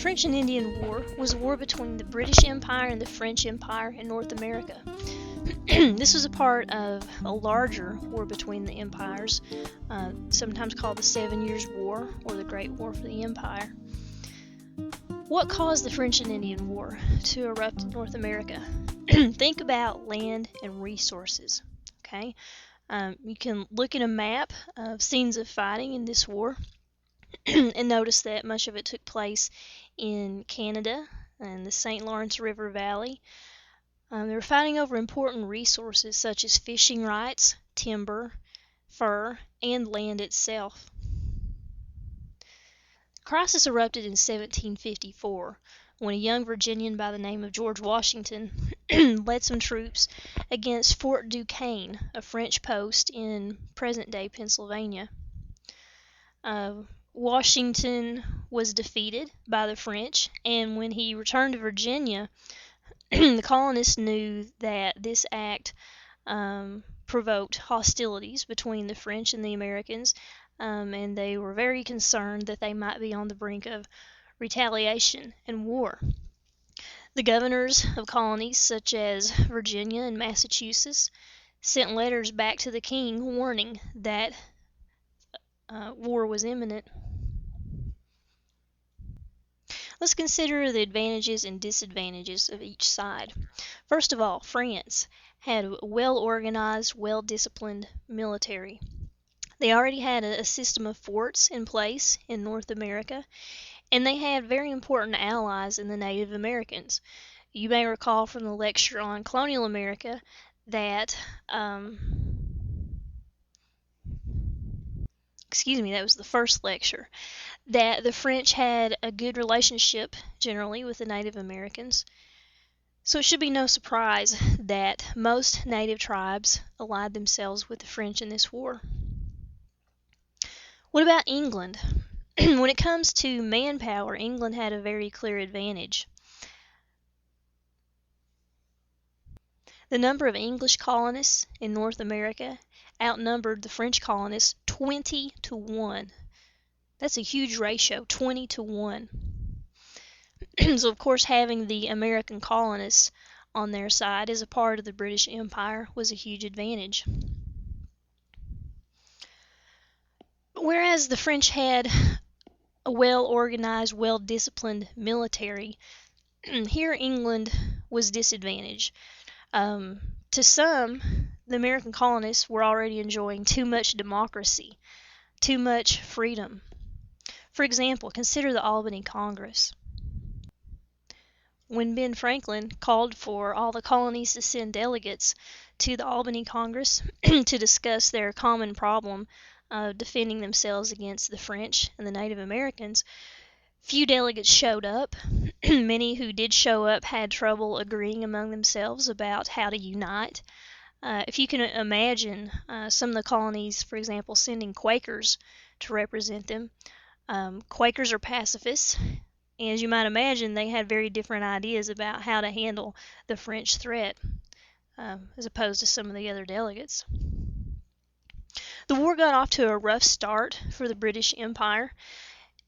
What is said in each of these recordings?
French and Indian War was a war between the British Empire and the French Empire in North America. This was a part of a larger war between the empires, sometimes called the 7 Years' War or the Great War for the Empire. What caused the French and Indian War to erupt in North America? Think about land and resources. Okay, you can look at a map of scenes of fighting in this war and notice that much of it took place in Canada and the St. Lawrence River Valley. They were fighting over important resources such as fishing rights, timber, fur, and land itself. The crisis erupted in 1754 when a young Virginian by the name of George Washington led some troops against Fort Duquesne, a French post in present-day Pennsylvania. Washington was defeated by the French, and when he returned to Virginia, the colonists knew that this act provoked hostilities between the French and the Americans, and they were very concerned that they might be on the brink of retaliation and war. The governors of colonies such as Virginia and Massachusetts sent letters back to the king warning that war was imminent. Let's consider the advantages and disadvantages of each side. First of all, France had a well-organized, well-disciplined military. They already had a system of forts in place in North America, and they had very important allies in the Native Americans. You may recall from the lecture on colonial America that that was the first lecture, that the French had a good relationship generally with the Native Americans. So it should be no surprise that most native tribes allied themselves with the French in this war. What about England? When it comes to manpower, England had a very clear advantage. The number of English colonists in North America outnumbered the French colonists 20 to 1. That's a huge ratio, 20 to 1. So, of course, having the American colonists on their side as a part of the British Empire was a huge advantage. Whereas the French had a well-organized, well-disciplined military, here England was disadvantaged. To some, the American colonists were already enjoying too much democracy, too much freedom. For example, consider the Albany Congress. When Ben Franklin called for all the colonies to send delegates to the Albany Congress to discuss their common problem of defending themselves against the French and the Native Americans, few delegates showed up. Many who did show up had trouble agreeing among themselves about how to unite. If you can imagine some of the colonies, for example, sending Quakers to represent them. Quakers are pacifists, and as you might imagine, they had very different ideas about how to handle the French threat as opposed to some of the other delegates. The war got off to a rough start for the British Empire,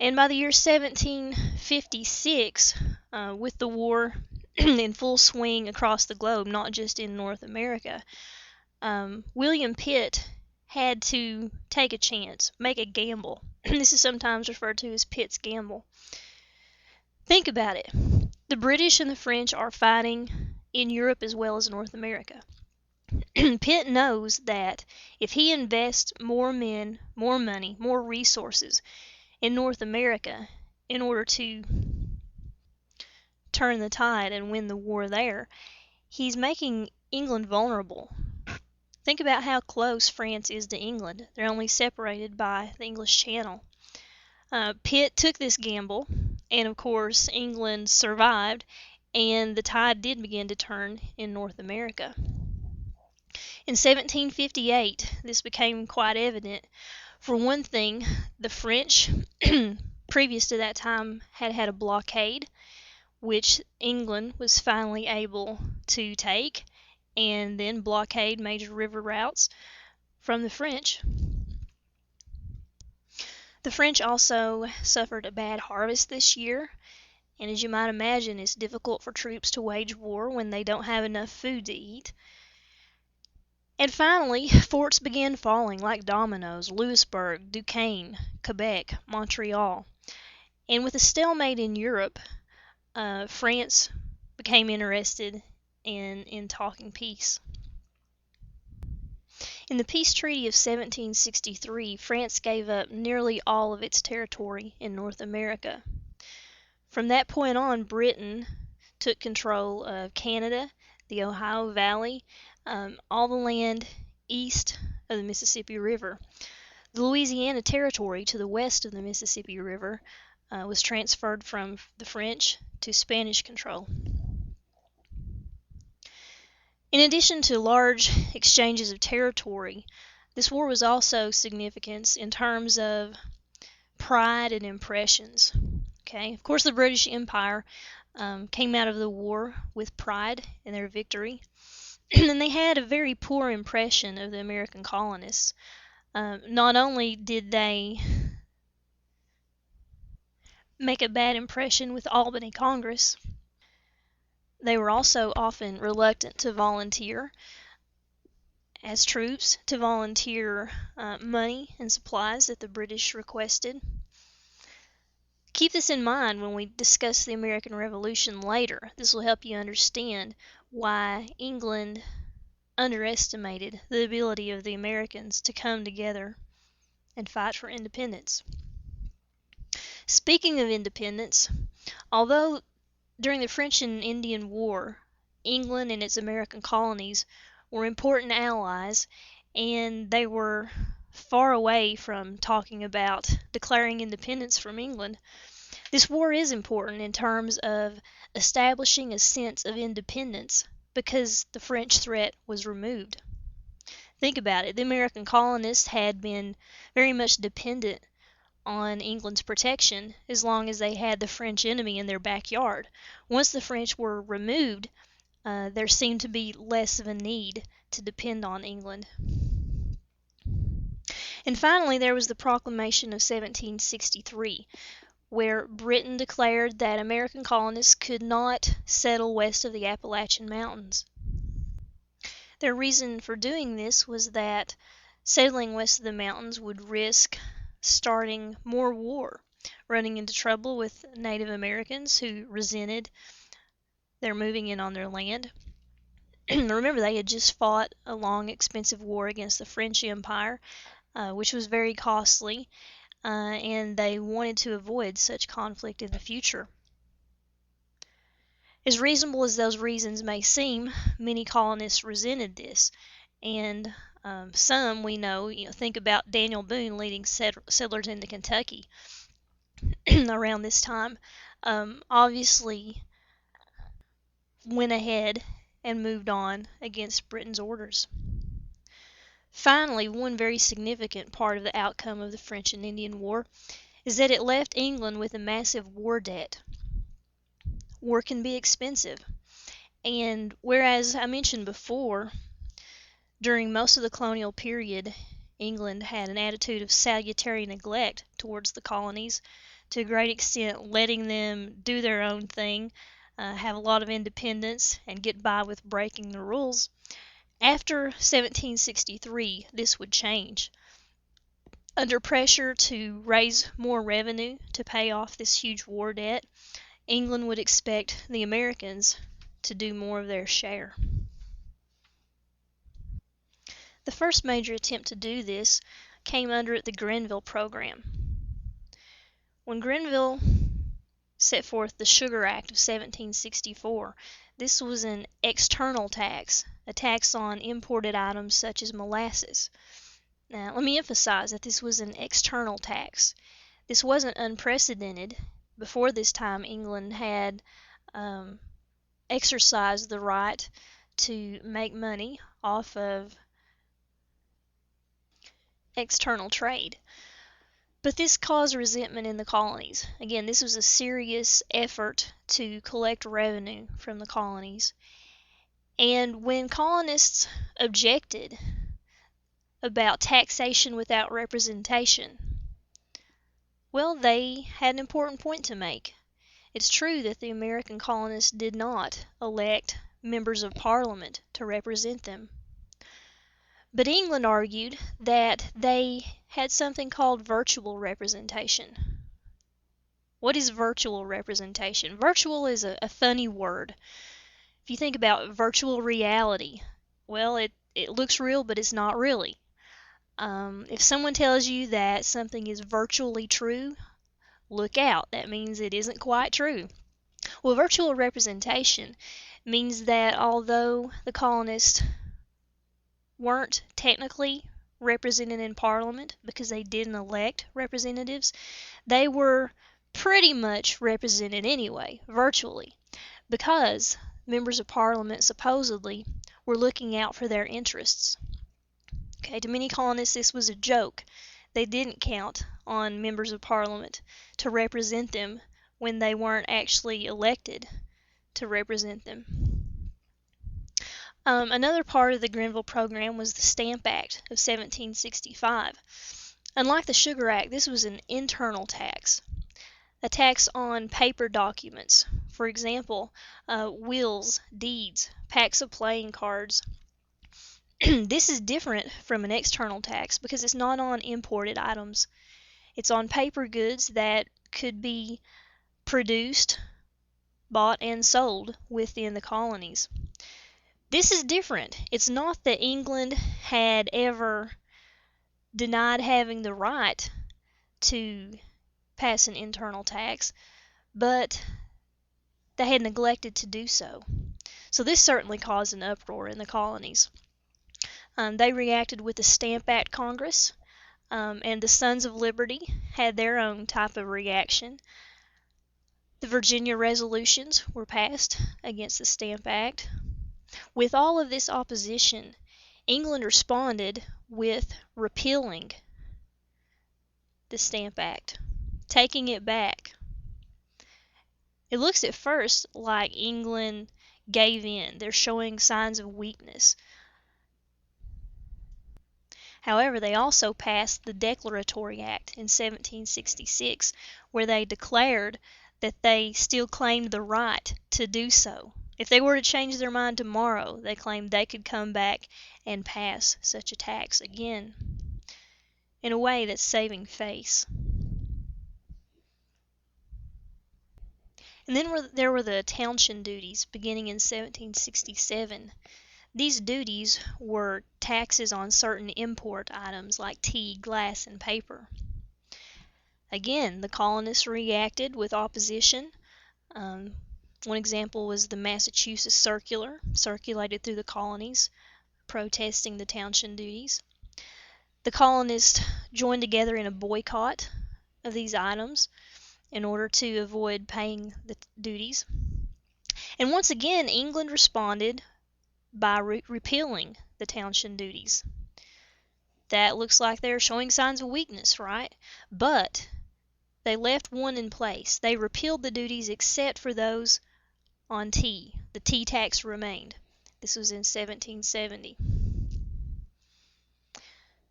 and by the year 1756, with the war in full swing across the globe, not just in North America, William Pitt had to take a chance, make a gamble. This is sometimes referred to as Pitt's Gamble. Think about it. The British and the French are fighting in Europe as well as North America. Pitt knows that if he invests more men, more money, more resources in North America in order to turn the tide and win the war there, he's making England vulnerable. Think about how close France is to England. They're only separated by the English Channel. Pitt took this gamble, and of course England survived, and the tide did begin to turn in North America. In 1758, this became quite evident. For one thing, the French, previous to that time, had had a blockade, which England was finally able to take, and then blockade major river routes from the French. The French also suffered a bad harvest this year, And as you might imagine, it's difficult for troops to wage war when they don't have enough food to eat. And finally, forts began falling like dominoes: Louisbourg, Duquesne, Quebec, Montreal. And with a stalemate in Europe, France became interested in talking peace. In the peace treaty of 1763, France gave up nearly all of its territory in North America. From that point on, Britain took control of Canada, the Ohio Valley, all the land east of the Mississippi River. The Louisiana Territory to the west of the Mississippi River was transferred from the French to Spanish control. In addition to large exchanges of territory, this war was also significant in terms of pride and impressions. Okay, of course, the British Empire came out of the war with pride in their victory, and they had a very poor impression of the American colonists. Not only did they make a bad impression with the Albany Congress, they were also often reluctant to volunteer as troops, to volunteer money and supplies that the British requested. Keep this in mind when we discuss the American Revolution later. This will help you understand why England underestimated the ability of the Americans to come together and fight for independence. Speaking of independence, although during the French and Indian War, England and its American colonies were important allies, and they were far away from talking about declaring independence from England, this war is important in terms of establishing a sense of independence because the French threat was removed. Think about it. The American colonists had been very much dependent on England's protection as long as they had the French enemy in their backyard. Once the French were removed, there seemed to be less of a need to depend on England. And finally, there was the Proclamation of 1763, where Britain declared that American colonists could not settle west of the Appalachian Mountains. Their reason for doing this was that settling west of the mountains would risk starting more war, running into trouble with Native Americans who resented their moving in on their land. Remember, they had just fought a long, expensive war against the French Empire, which was very costly, and they wanted to avoid such conflict in the future. As reasonable as those reasons may seem, many colonists resented this, and some we know, think about Daniel Boone leading settlers into Kentucky around this time, obviously went ahead and moved on against Britain's orders. Finally, one very significant part of the outcome of the French and Indian War is that it left England with a massive war debt. War can be expensive, and whereas I mentioned before, during most of the colonial period, England had an attitude of salutary neglect towards the colonies, to a great extent letting them do their own thing, have a lot of independence, and get by with breaking the rules. After 1763, this would change. Under pressure to raise more revenue to pay off this huge war debt, England would expect the Americans to do more of their share. The first major attempt to do this came under the Grenville Program. When Grenville set forth the Sugar Act of 1764, this was an external tax, a tax on imported items such as molasses. Now, let me emphasize that this was an external tax. This wasn't unprecedented. Before this time, England had exercised the right to make money off of external trade. But this caused resentment in the colonies. Again, this was a serious effort to collect revenue from the colonies. And when colonists objected about taxation without representation, well, they had an important point to make. It's true that the American colonists did not elect members of Parliament to represent them. But England argued that they had something called virtual representation. What is virtual representation? Virtual is a funny word. If you think about virtual reality, well, it looks real, but it's not really. If someone tells you that something is virtually true, look out. That means it isn't quite true. Well, virtual representation means that although the colonists weren't technically represented in Parliament because they didn't elect representatives, they were pretty much represented anyway, virtually, because members of Parliament supposedly were looking out for their interests. Okay, to many colonists this was a joke. They didn't count on members of Parliament to represent them when they weren't actually elected to represent them. Another part of the Grenville Program was the Stamp Act of 1765. Unlike the Sugar Act, this was an internal tax, a tax on paper documents. For example, wills, deeds, packs of playing cards. This is different from an external tax because it's not on imported items. It's on paper goods that could be produced, bought, and sold within the colonies. This is different. It's not that England had ever denied having the right to pass an internal tax, but they had neglected to do so. So this certainly caused an uproar in the colonies. They reacted with the Stamp Act Congress, and the Sons of Liberty had their own type of reaction. The Virginia resolutions were passed against the Stamp Act. With all of this opposition, England responded with repealing the Stamp Act, taking it back. It looks at first like England gave in. They're showing signs of weakness. However, they also passed the Declaratory Act in 1766, where they declared that they still claimed the right to do so. If they were to change their mind tomorrow, they claimed they could come back and pass such a tax again. In a way, that's saving face. And then there were the Townshend duties beginning in 1767. These duties were taxes on certain import items like tea, glass, and paper. Again, the colonists reacted with opposition. One example was the Massachusetts Circular, circulated through the colonies, protesting the Townshend duties. The colonists joined together in a boycott of these items in order to avoid paying the duties. And once again, England responded by repealing the Townshend duties. That looks like they're showing signs of weakness, right? But they left one in place. They repealed the duties except for those on tea. The tea tax remained. This was in 1770.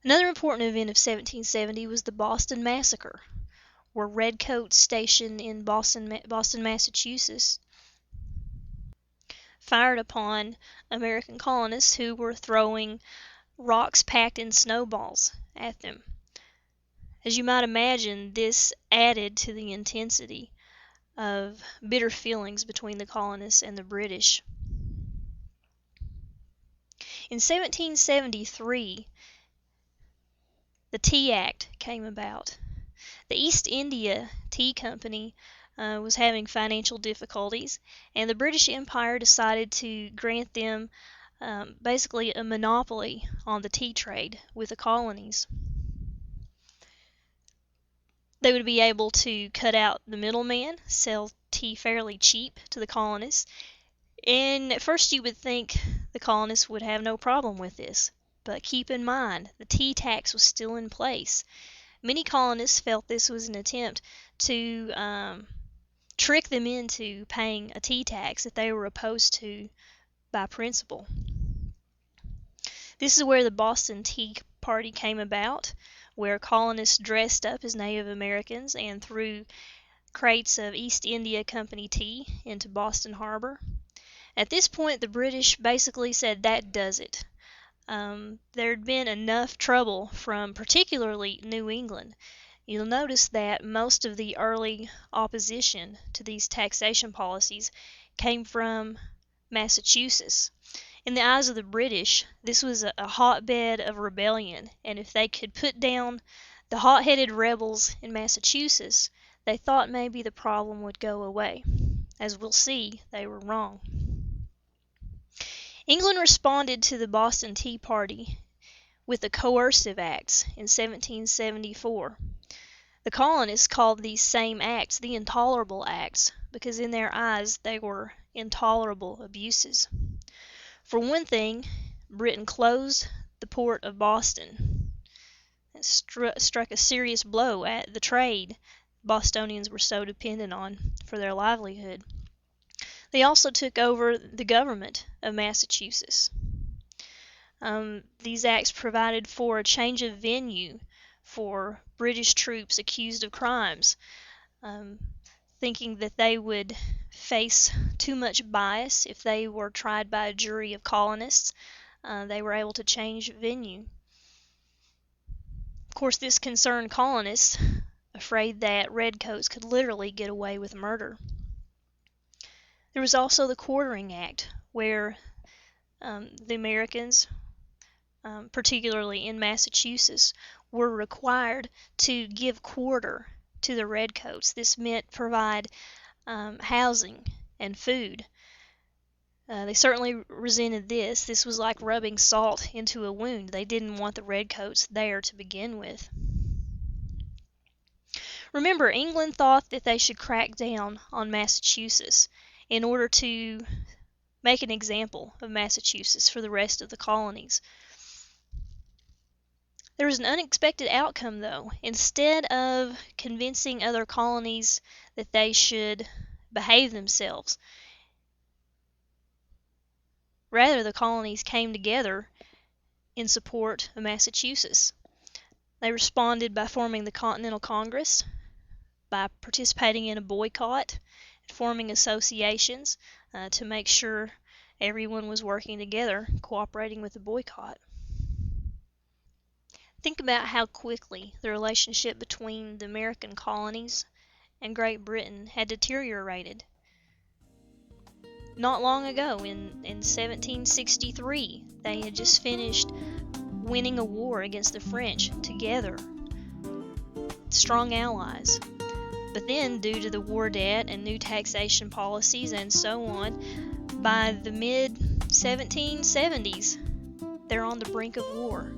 Another important event of 1770 was the Boston Massacre, where redcoats stationed in Boston, Massachusetts, fired upon American colonists who were throwing rocks packed in snowballs at them. As you might imagine, this added to the intensity of bitter feelings between the colonists and the British. In 1773, the Tea Act came about. The East India Tea Company was having financial difficulties, and the British Empire decided to grant them basically a monopoly on the tea trade with the colonies. They would be able to cut out the middleman, sell tea fairly cheap to the colonists, and at first you would think the colonists would have no problem with this. But keep in mind, the tea tax was still in place. Many colonists felt this was an attempt to trick them into paying a tea tax that they were opposed to by principle. This is where the Boston Tea Party came about, where colonists dressed up as Native Americans and threw crates of East India Company tea into Boston Harbor. At this point, the British basically said that does it. There'd been enough trouble from particularly New England. You'll notice that most of the early opposition to these taxation policies came from Massachusetts. In the eyes of the British, this was a hotbed of rebellion, and if they could put down the hot-headed rebels in Massachusetts, they thought maybe the problem would go away. As we'll see, they were wrong. England responded to the Boston Tea Party with the Coercive Acts in 1774. The colonists called these same acts the Intolerable Acts because in their eyes they were intolerable abuses. For one thing, Britain closed the port of Boston. It struck a serious blow at the trade Bostonians were so dependent on for their livelihood. They also took over the government of Massachusetts. These acts provided for a change of venue for British troops accused of crimes, thinking that they would face too much bias if they were tried by a jury of colonists. They were able to change venue. Of course, this concerned colonists, afraid that redcoats could literally get away with murder. There was also the Quartering Act, where the Americans, particularly in Massachusetts, were required to give quarter to the redcoats. This meant provide housing and food. They certainly resented this. This was like rubbing salt into a wound. They didn't want the redcoats there to begin with. Remember, England thought that they should crack down on Massachusetts in order to make an example of Massachusetts for the rest of the colonies. There was an unexpected outcome, though. Instead of convincing other colonies that they should behave themselves, rather the colonies came together in support of Massachusetts. They responded by forming the Continental Congress, by participating in a boycott, and forming associations to make sure everyone was working together, cooperating with the boycott. Think about how quickly the relationship between the American colonies and Great Britain had deteriorated. Not long ago, in 1763, they had just finished winning a war against the French together, strong allies. But then, due to the war debt and new taxation policies and so on, by the mid-1770s, they're on the brink of war.